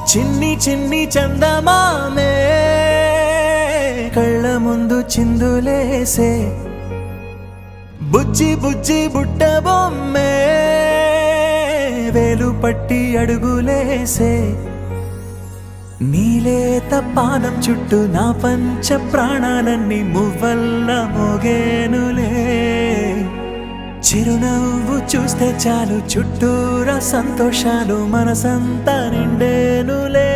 చిన్ని చిన్ని చందమామే కళ్ళ ముందు చిందులేసే బుజ్జి బుజ్జి బుట్ట బొమ్మే వేలు పట్టి అడుగులేసే నీలేత పాదం చుట్టూ నా పంచ ప్రాణాలన్నీ మువ్వల్ల మోగేనులే చిరునవ్వు చూస్తే చాలు చుట్టూరా సంతోషాలు మనసంతా నిండేనులే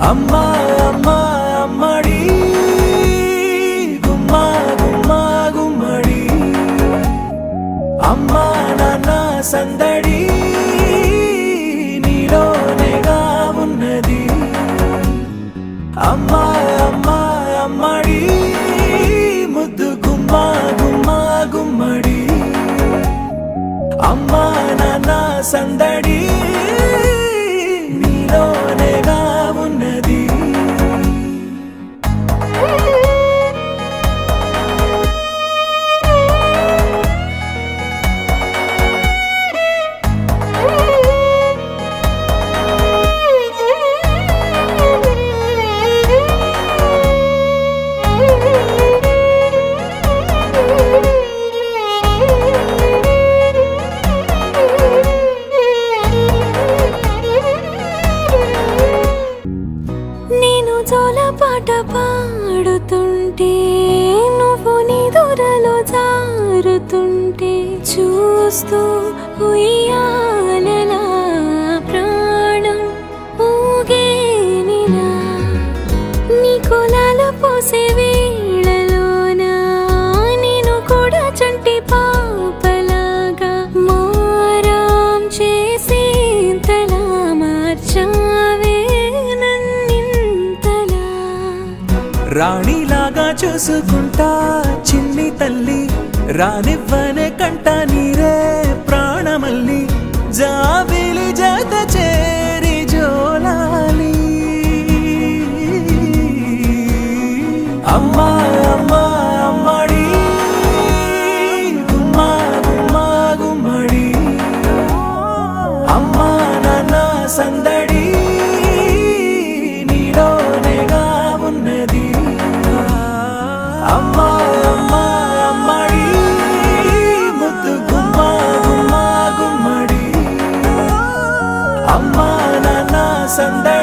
అమ్మా అమ్మా అమ్మడి గుమ్మా గుమ్మా గుమ్మడి అమ్మా నాన్న సందడి నీలోనేగా ఉన్నది అమ్మా అమ్మా అమ్మడి ముద్దు గుమ్మా గుమ్మా గుమ్మడి అమ్మా నాన్న సందడి నీలోనేగా ఉన్నది పాట పాడుతుంటే నువ్వు నిదురలో జారుతుంటే చూస్తూ ఉయ్యాలలా ప్రాణం ఊగేనిలా నీ కులాల పోసే వేళలోన నేను కూడా చంటి పాపలాగా మారాం చేసేంతలా మార్చావే రాణిలాగా చూసుకుంటా చిన్ని తల్లి రానివ్వనే కంట నీరే ప్రాణమల్లి జాబిలి జత చేరి జోలాలి అమ్మా అమ్మా అమ్మడి గుమ్మా గుమ్మా గుమ్మడి అమ్మా నాన్న సందడి నీలోనేగా ఉన్నది అమ్మా అమ్మా అమ్మడి ముద్దు గుమ్మా గుమ్మా గుమ్మడి అమ్మా నాన్న సందడి